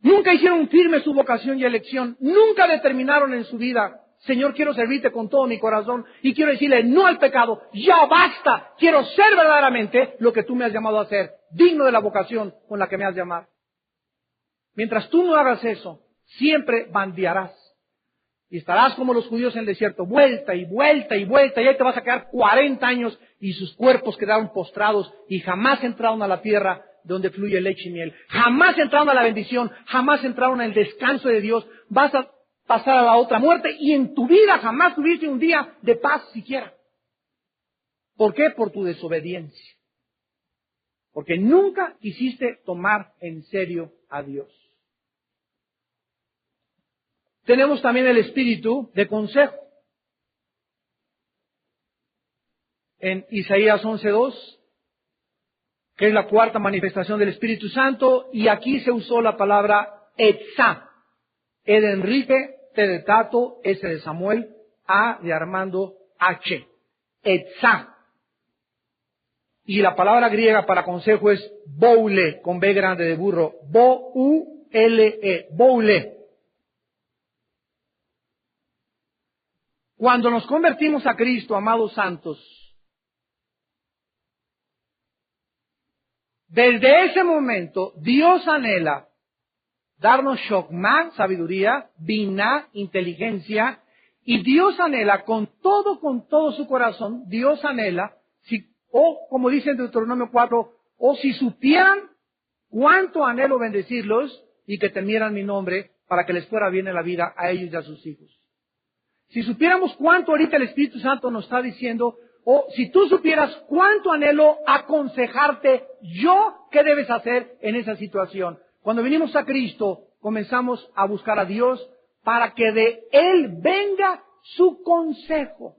Nunca hicieron firme su vocación y elección. Nunca determinaron en su vida: Señor, quiero servirte con todo mi corazón y quiero decirle no al pecado. Ya basta. Quiero ser verdaderamente lo que tú me has llamado a ser, digno de la vocación con la que me has llamado. Mientras tú no hagas eso, siempre bandearás. Y estarás como los judíos en el desierto, vuelta y vuelta y vuelta, y ahí te vas a quedar 40 años y sus cuerpos quedaron postrados y jamás entraron a la tierra donde fluye leche y miel. Jamás entraron a la bendición, jamás entraron al descanso de Dios. Vas a pasar a la otra muerte y en tu vida jamás tuviste un día de paz siquiera. ¿Por qué? Por tu desobediencia. Porque nunca quisiste tomar en serio a Dios. Tenemos también el espíritu de consejo. En Isaías 11:2, que es la cuarta manifestación del Espíritu Santo, y aquí se usó la palabra etzá. E de Enrique, T de Tato, S de Samuel, A de Armando, H. Etzá. Y la palabra griega para consejo es boule, con B grande de burro. B-O-U-L-E, boule. Cuando nos convertimos a Cristo, amados santos, desde ese momento Dios anhela darnos shokmah, sabiduría, binah, inteligencia, y Dios anhela con todo su corazón, Dios anhela, como dice en Deuteronomio 4, o si supieran cuánto anhelo bendecirlos y que temieran mi nombre para que les fuera bien en la vida a ellos y a sus hijos. Si supiéramos cuánto ahorita el Espíritu Santo nos está diciendo, o si tú supieras cuánto anhelo aconsejarte yo qué debes hacer en esa situación. Cuando venimos a Cristo, comenzamos a buscar a Dios para que de Él venga su consejo.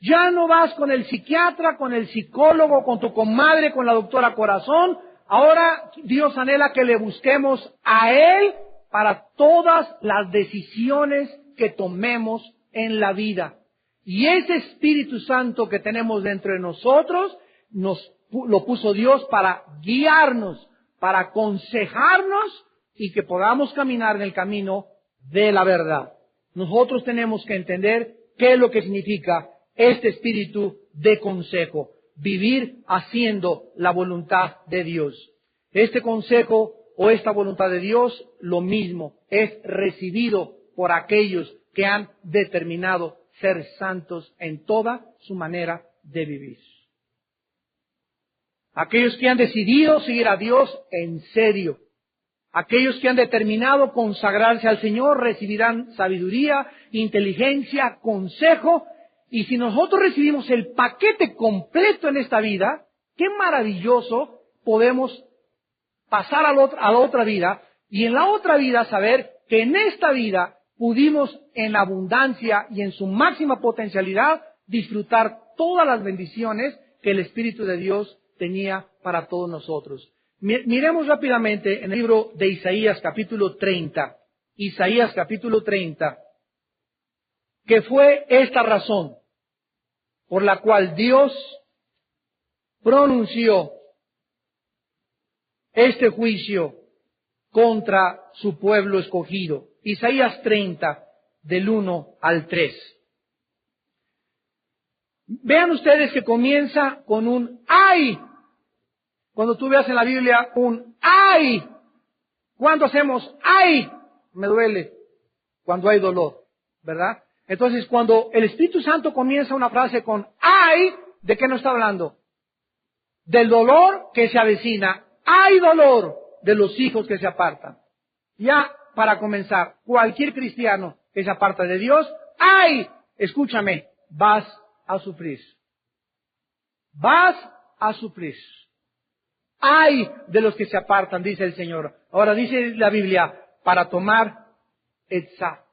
Ya no vas con el psiquiatra, con el psicólogo, con tu comadre, con la doctora Corazón. Ahora Dios anhela que le busquemos a Él para todas las decisiones que tomemos en la vida. Y ese Espíritu Santo que tenemos dentro de nosotros, lo puso Dios para guiarnos, para aconsejarnos y que podamos caminar en el camino de la verdad. Nosotros tenemos que entender qué es lo que significa este espíritu de consejo, vivir haciendo la voluntad de Dios. Este consejo o esta voluntad de Dios, lo mismo, es recibido por aquellos que han determinado ser santos en toda su manera de vivir. Aquellos que han decidido seguir a Dios en serio. Aquellos que han determinado consagrarse al Señor recibirán sabiduría, inteligencia, consejo. Y si nosotros recibimos el paquete completo en esta vida, qué maravilloso podemos pasar a la otra vida y en la otra vida saber que en esta vida pudimos en abundancia y en su máxima potencialidad disfrutar todas las bendiciones que el Espíritu de Dios tenía para todos nosotros. Miremos rápidamente en el libro de Isaías capítulo 30. Isaías capítulo 30. Que fue esta razón por la cual Dios pronunció este juicio contra su pueblo escogido. Isaías 30, del 1 al 3. Vean ustedes que comienza con un ¡ay! Cuando tú veas en la Biblia un ¡ay! ¿Cuándo hacemos ¡ay! Me duele. Cuando hay dolor, ¿verdad? Entonces, cuando el Espíritu Santo comienza una frase con ¡ay! ¿De qué nos está hablando? del dolor que se avecina. Hay dolor de los hijos que se apartan. Ya para comenzar, cualquier cristiano que se aparta de Dios, escúchame, vas a sufrir. Vas a sufrir. Ay de los que se apartan, dice el Señor. Ahora dice la Biblia, para tomar etzá,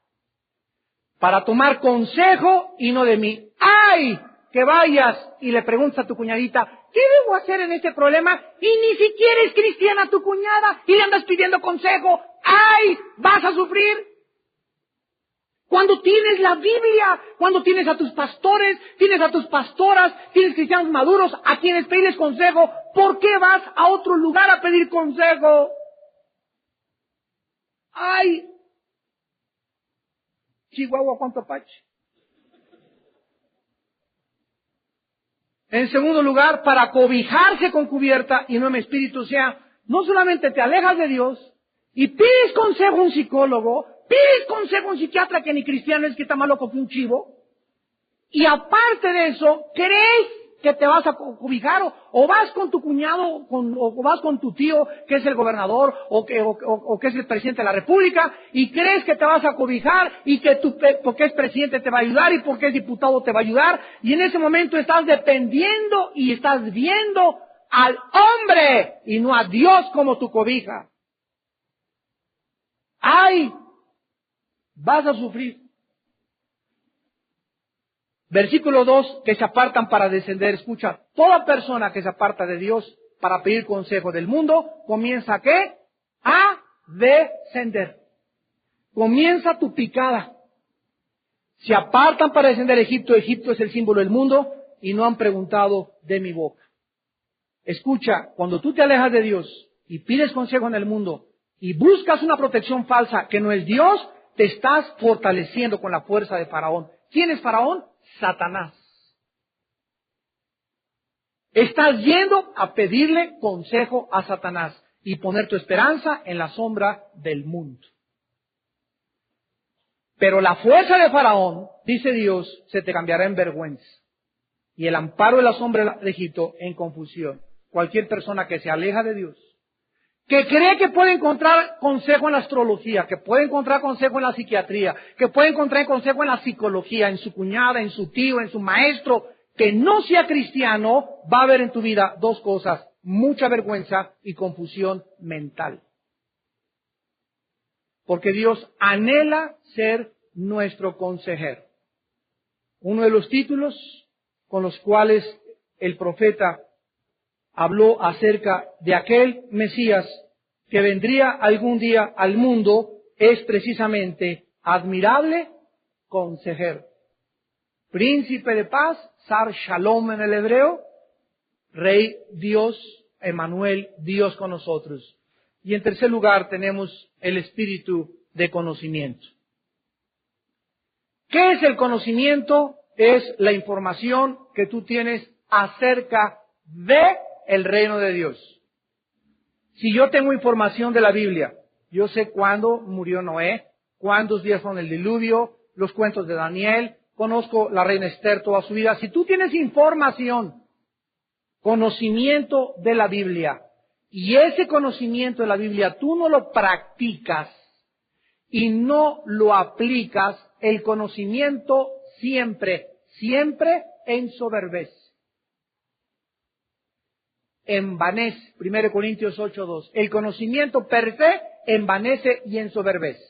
para tomar consejo y no de mí. ¡Ay! Que vayas y le preguntas a tu cuñadita, ¿qué debo hacer en este problema? Y ni siquiera es cristiana tu cuñada y le andas pidiendo consejo. ¡Ay! Vas a sufrir. Cuando tienes la Biblia, cuando tienes a tus pastores, tienes a tus pastoras, tienes cristianos maduros a quienes pedirles consejo, ¿por qué vas a otro lugar a pedir consejo? ¡Ay! Chihuahua, ¿cuánto apache? En segundo lugar, para cobijarse con cubierta y no en espíritu, o sea, no solamente te alejas de Dios y pides consejo a un psicólogo, pides consejo a un psiquiatra que ni cristiano es, que está más loco que un chivo, y aparte de eso, crees que te vas a cobijar, o vas con tu cuñado, o vas con tu tío, que es el gobernador, o que es el presidente de la república, y crees que te vas a cobijar, y que porque es presidente te va a ayudar, y porque es diputado te va a ayudar, y en ese momento estás dependiendo, y estás viendo al hombre, y no a Dios como tu cobija. ¡Ay! Vas a sufrir. Versículo 2, que se apartan para descender. Escucha, toda persona que se aparta de Dios para pedir consejo del mundo, comienza ¿a qué? A descender. Comienza tu picada. Se apartan para descender a Egipto. Egipto es el símbolo del mundo y no han preguntado de mi boca. Escucha, cuando tú te alejas de Dios y pides consejo en el mundo y buscas una protección falsa que no es Dios, te estás fortaleciendo con la fuerza de Faraón. ¿Quién es Faraón? Satanás. Estás yendo a pedirle consejo a Satanás y poner tu esperanza en la sombra del mundo. Pero la fuerza de Faraón, dice Dios, se te cambiará en vergüenza. Y el amparo de la sombra de Egipto en confusión. Cualquier persona que se aleja de Dios, que cree que puede encontrar consejo en la astrología, que puede encontrar consejo en la psiquiatría, que puede encontrar consejo en la psicología, en su cuñada, en su tío, en su maestro, que no sea cristiano, va a haber en tu vida dos cosas: mucha vergüenza y confusión mental. Porque Dios anhela ser nuestro consejero. Uno de los títulos con los cuales el profeta habló acerca de aquel Mesías que vendría algún día al mundo es precisamente admirable consejero. Príncipe de paz, Sar Shalom en el hebreo, Rey Dios, Emmanuel, Dios con nosotros. Y en tercer lugar tenemos el espíritu de conocimiento. ¿Qué es el conocimiento? Es la información que tú tienes acerca de el reino de Dios. Si yo tengo información de la Biblia, yo sé cuándo murió Noé, cuántos días son el diluvio, los cuentos de Daniel, conozco la reina Esther toda su vida. Si tú tienes información, conocimiento de la Biblia, y ese conocimiento de la Biblia tú no lo practicas y no lo aplicas, el conocimiento siempre ensoberbece. Envanece, 1 Corintios 8:2. El conocimiento per se envanece y ensoberbece.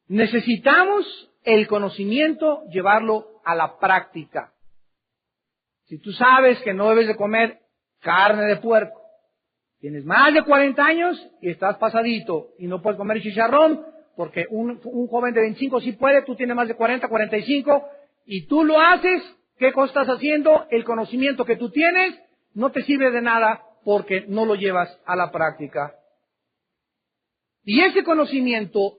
Necesitamos el conocimiento llevarlo a la práctica. Si tú sabes que no debes de comer carne de puerco, tienes más de 40 años y estás pasadito y no puedes comer chicharrón, porque un joven de 25 sí puede, tú tienes más de 40, 45 y tú lo haces, ¿qué cosa estás haciendo? El conocimiento que tú tienes no te sirve de nada porque no lo llevas a la práctica. Y ese conocimiento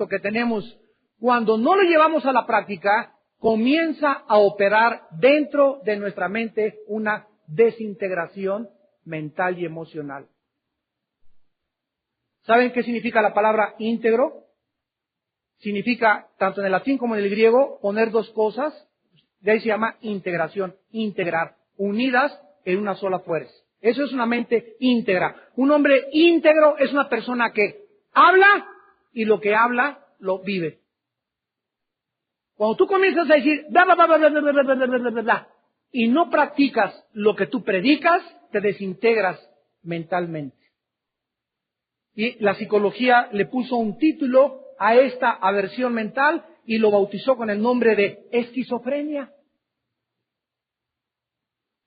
que tenemos, cuando no lo llevamos a la práctica, comienza a operar dentro de nuestra mente una desintegración mental y emocional. ¿Saben qué significa la palabra íntegro? Significa, tanto en el latín como en el griego, poner dos cosas. De ahí se llama integración, integrar. unidas en una sola fuerza. Eso es una mente íntegra. Un hombre íntegro es una persona que habla y lo que habla lo vive. Cuando tú comienzas a decir bla, bla, bla, bla, bla, bla, bla, bla, bla, bla, bla, bla, y no practicas lo que tú predicas, te desintegras mentalmente. Y la psicología le puso un título a esta aversión mental y lo bautizó con el nombre de esquizofrenia,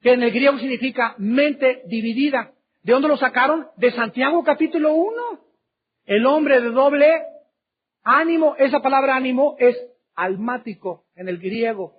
que en el griego significa mente dividida. ¿De dónde lo sacaron? De Santiago capítulo 1. El hombre de doble ánimo, esa palabra ánimo es almático en el griego.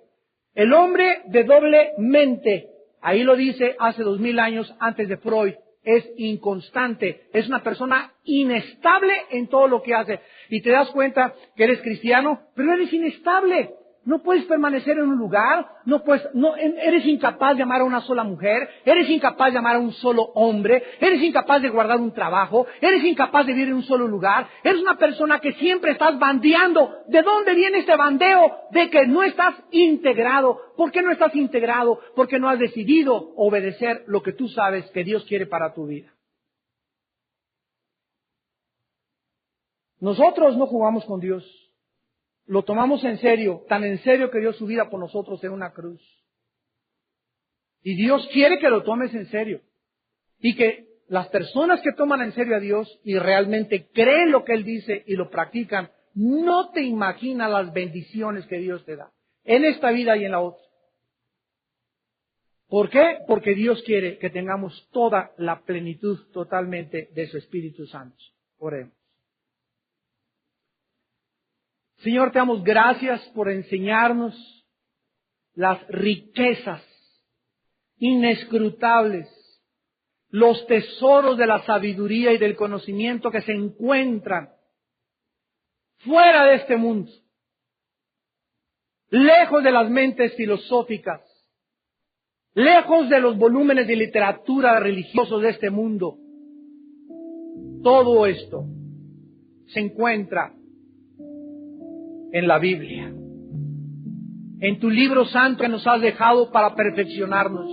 El hombre de doble mente, ahí lo dice hace 2000 años antes de Freud, es inconstante, es una persona inestable en todo lo que hace. Y te das cuenta que eres cristiano, pero eres inestable. No puedes permanecer en un lugar, eres incapaz de amar a una sola mujer, eres incapaz de amar a un solo hombre, eres incapaz de guardar un trabajo, eres incapaz de vivir en un solo lugar, eres una persona que siempre estás bandeando. ¿De dónde viene este bandeo? De que no estás integrado. ¿Por qué no estás integrado? Porque no has decidido obedecer lo que tú sabes que Dios quiere para tu vida. Nosotros no jugamos con Dios. Lo tomamos en serio, tan en serio que dio su vida por nosotros en una cruz. Y Dios quiere que lo tomes en serio. Y que las personas que toman en serio a Dios y realmente creen lo que Él dice y lo practican, no te imaginas las bendiciones que Dios te da. En esta vida y en la otra. ¿Por qué? Porque Dios quiere que tengamos toda la plenitud totalmente de su Espíritu Santo. Oremos. Señor, te damos gracias por enseñarnos las riquezas inescrutables, los tesoros de la sabiduría y del conocimiento que se encuentran fuera de este mundo, lejos de las mentes filosóficas, lejos de los volúmenes de literatura religiosos de este mundo. Todo esto se encuentra en la Biblia, en tu libro santo que nos has dejado para perfeccionarnos,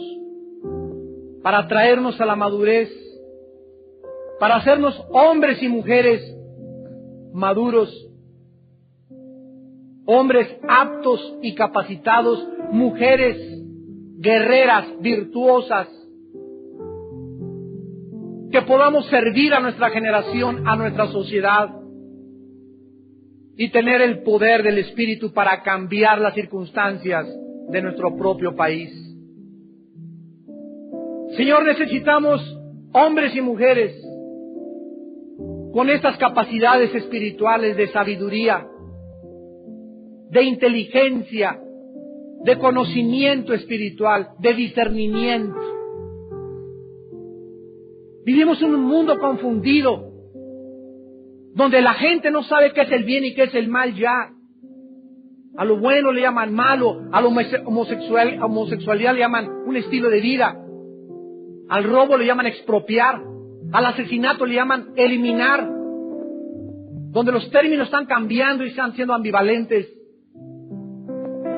para traernos a la madurez, para hacernos hombres y mujeres maduros, hombres aptos y capacitados, mujeres guerreras, virtuosas, que podamos servir a nuestra generación, a nuestra sociedad, y tener el poder del Espíritu para cambiar las circunstancias de nuestro propio país. Señor, necesitamos hombres y mujeres con estas capacidades espirituales de sabiduría, de inteligencia, de conocimiento espiritual, de discernimiento. Vivimos en un mundo confundido, donde la gente no sabe qué es el bien y qué es el mal ya. A lo bueno le llaman malo, a la homosexualidad le llaman un estilo de vida, al robo le llaman expropiar, al asesinato le llaman eliminar, donde los términos están cambiando y están siendo ambivalentes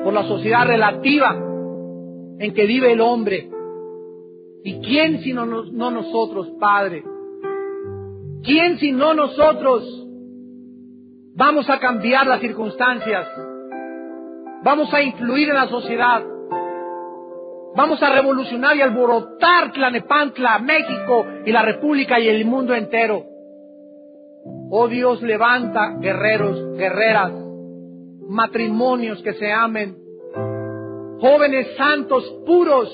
por la sociedad relativa en que vive el hombre. ¿Y quién sino no nosotros, Padre? ¿Quién sino nosotros vamos a cambiar las circunstancias? Vamos a influir en la sociedad. Vamos a revolucionar y alborotar Tlalnepantla, México y la República y el mundo entero. Oh Dios, levanta guerreros, guerreras, matrimonios que se amen, jóvenes santos, puros,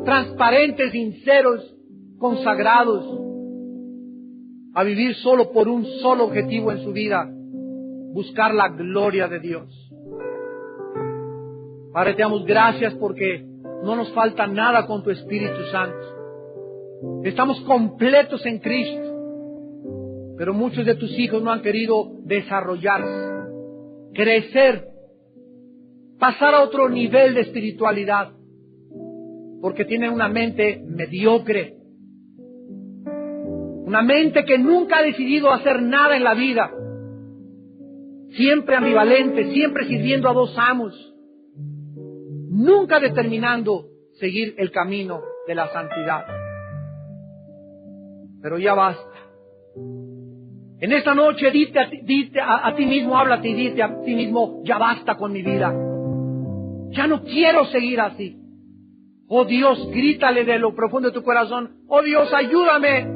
transparentes, sinceros, consagrados, a vivir solo por un solo objetivo en su vida, buscar la gloria de Dios. Padre, te damos gracias porque no nos falta nada con tu Espíritu Santo. Estamos completos en Cristo, pero muchos de tus hijos no han querido desarrollarse, crecer, pasar a otro nivel de espiritualidad, porque tienen una mente mediocre, una mente que nunca ha decidido hacer nada en la vida, siempre ambivalente, siempre sirviendo a dos amos, nunca determinando seguir el camino de la santidad. Pero ya basta. En esta noche dite a ti mismo, háblate y dite a ti mismo, ya basta con mi vida. Ya no quiero seguir así. Oh Dios, grítale de lo profundo de tu corazón. Oh Dios, ayúdame.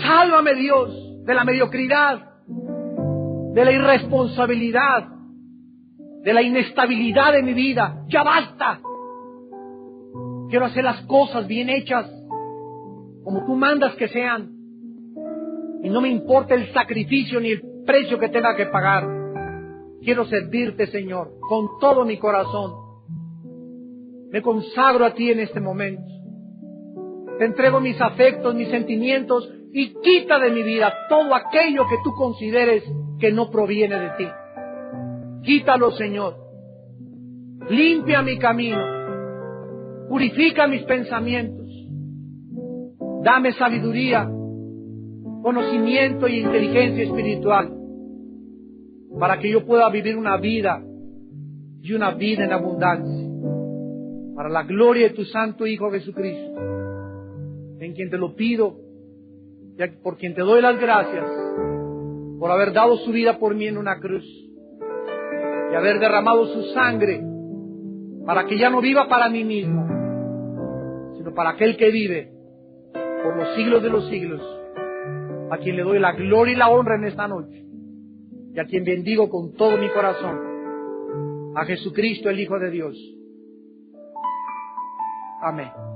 Sálvame, Dios, de la mediocridad, de la irresponsabilidad, de la inestabilidad de mi vida. Ya basta. Quiero hacer las cosas bien hechas, como tú mandas que sean. Y no me importa el sacrificio ni el precio que tenga que pagar. Quiero servirte, Señor, con todo mi corazón. Me consagro a ti en este momento. Te entrego mis afectos, mis sentimientos, y quita de mi vida todo aquello que tú consideres que no proviene de ti. Quítalo, Señor. Limpia mi camino. Purifica mis pensamientos. Dame sabiduría, conocimiento y inteligencia espiritual para que yo pueda vivir una vida y una vida en abundancia para la gloria de tu Santo Hijo Jesucristo, en quien te lo pido y por quien te doy las gracias por haber dado su vida por mí en una cruz y haber derramado su sangre para que ya no viva para mí mismo, sino para aquel que vive por los siglos de los siglos, a quien le doy la gloria y la honra en esta noche, y a quien bendigo con todo mi corazón, a Jesucristo, el Hijo de Dios. Amén.